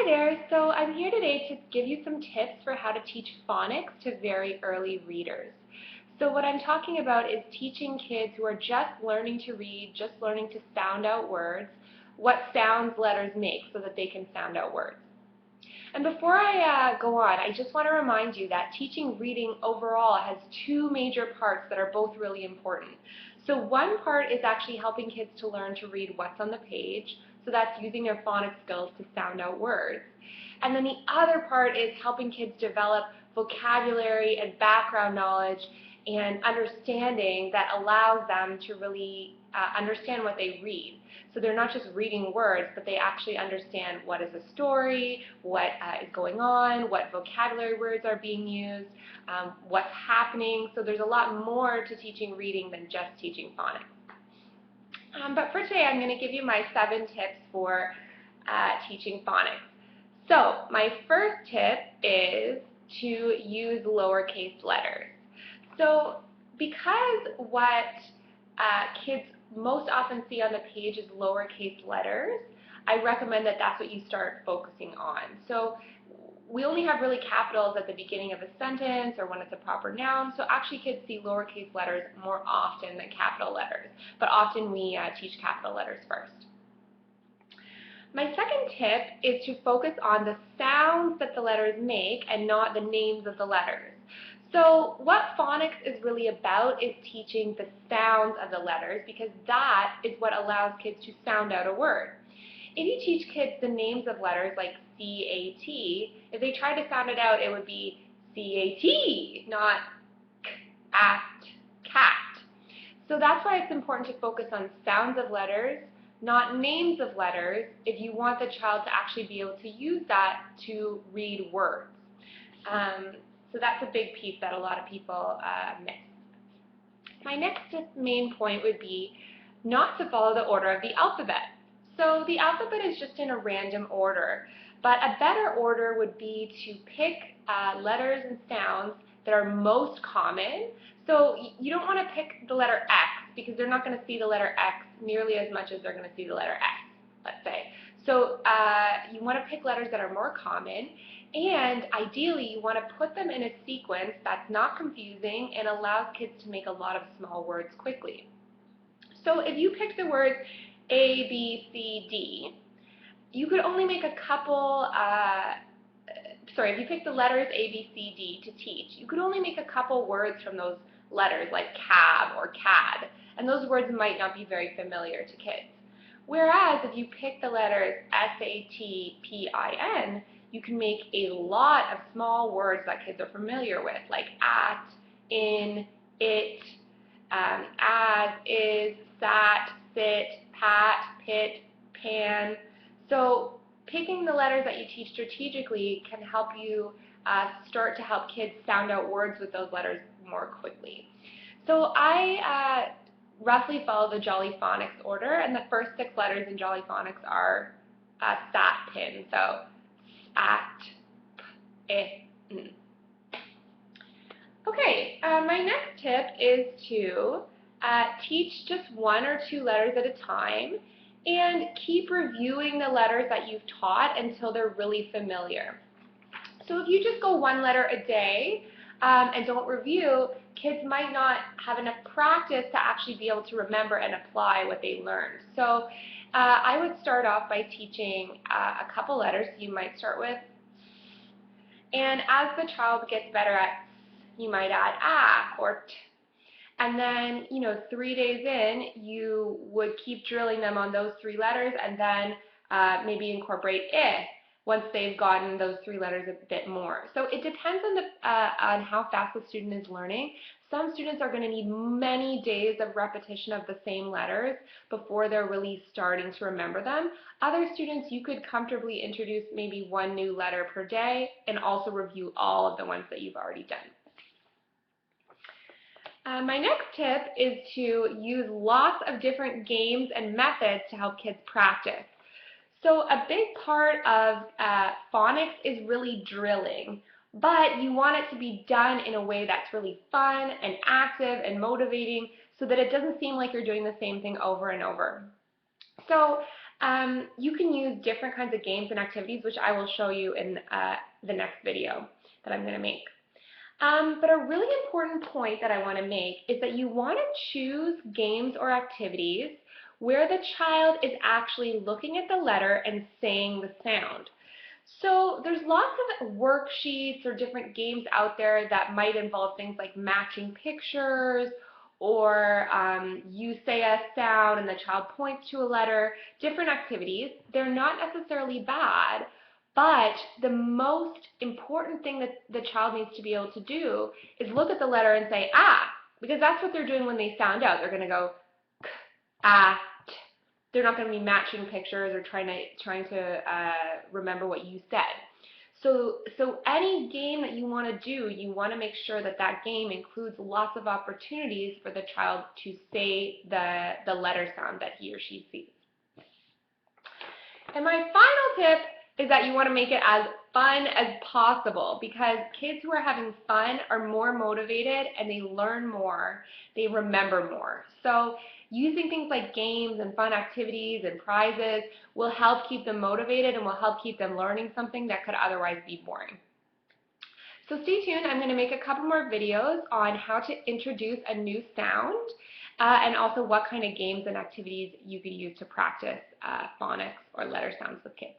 Hi there, so I'm here today to give you some tips for how to teach phonics to very early readers. So what I'm talking about is teaching kids who are just learning to read, just learning to sound out words, what sounds letters make so that they can sound out words. And before I go on, I just want to remind you that teaching reading overall has two major parts that are both really important. So one part is actually helping kids to learn to read what's on the page, so that's using their phonics skills to sound out words. And then the other part is helping kids develop vocabulary and background knowledge and understanding that allows them to really understand what they read. So they're not just reading words, but they actually understand what is a story, what is going on, what vocabulary words are being used, what's happening. So there's a lot more to teaching reading than just teaching phonics. But for today, I'm going to give you my 7 tips for teaching phonics. So my first tip is to use lowercase letters. So because what kids most often see on the page is lowercase letters, I recommend that that's what you start focusing on. So we only have really capitals at the beginning of a sentence or when it's a proper noun, so actually kids see lowercase letters more often than capital letters, but often we teach capital letters first. My second tip is to focus on the sounds that the letters make and not the names of the letters. So what phonics is really about is teaching the sounds of the letters, because that is what allows kids to sound out a word. If you teach kids the names of letters like C-A-T, if they try to sound it out, it would be C-A-T, not cat. So that's why it's important to focus on sounds of letters, not names of letters, if you want the child to actually be able to use that to read words. So that's a big piece that a lot of people miss. My next main point would be not to follow the order of the alphabet. So the alphabet is just in a random order, but a better order would be to pick letters and sounds that are most common. So you don't want to pick the letter X, because they're not going to see the letter X nearly as much as they're going to see the letter S, let's say. So you want to pick letters that are more common, and ideally you want to put them in a sequence that's not confusing and allows kids to make a lot of small words quickly. So if you pick the words A, B, C, D, you could only make a couple, if you pick the letters A, B, C, D to teach, you could only make a couple words from those letters, like cab or cad, and those words might not be very familiar to kids. Whereas if you pick the letters S-A-T-P-I-N, you can make a lot of small words that kids are familiar with, like at, in, it, as, is, sat, sit, pat, pit, pan. So picking the letters that you teach strategically can help you start to help kids sound out words with those letters more quickly. So I roughly follow the Jolly Phonics order, and the first 6 letters in Jolly Phonics are sat, pin. So at, p, n. Okay, my next tip is to teach just 1 or 2 letters at a time and keep reviewing the letters that you've taught until they're really familiar. So if you just go 1 letter a day and don't review, kids might not have enough practice to actually be able to remember and apply what they learned. So I would start off by teaching a couple letters. You might start with, and as the child gets better at, you might add a or t. And then, 3 days in, you would keep drilling them on those 3 letters, and then maybe incorporate I once they've gotten those 3 letters a bit more. So it depends on how fast the student is learning. Some students are going to need many days of repetition of the same letters before they're really starting to remember them. Other students, you could comfortably introduce maybe 1 new letter per day and also review all of the ones that you've already done. My next tip is to use lots of different games and methods to help kids practice. So a big part of phonics is really drilling, but you want it to be done in a way that's really fun and active and motivating so that it doesn't seem like you're doing the same thing over and over. So You can use different kinds of games and activities, which I will show you in the next video that I'm going to make. But a really important point that I want to make is that you want to choose games or activities where the child is actually looking at the letter and saying the sound. So there's lots of worksheets or different games out there that might involve things like matching pictures, or you say a sound and the child points to a letter, different activities. They're not necessarily bad, but the most important thing that the child needs to be able to do is look at the letter and say, ah, because that's what they're doing when they sound out. They're going to go, k, ah, t. They're not going to be matching pictures or trying to remember what you said. So any game that you want to do, you want to make sure that that game includes lots of opportunities for the child to say the letter sound that he or she sees. And my final tip is that you want to make it as fun as possible, because kids who are having fun are more motivated and they learn more, they remember more. So using things like games and fun activities and prizes will help keep them motivated and will help keep them learning something that could otherwise be boring. So stay tuned. I'm going to make a couple more videos on how to introduce a new sound and also what kind of games and activities you could use to practice phonics or letter sounds with kids.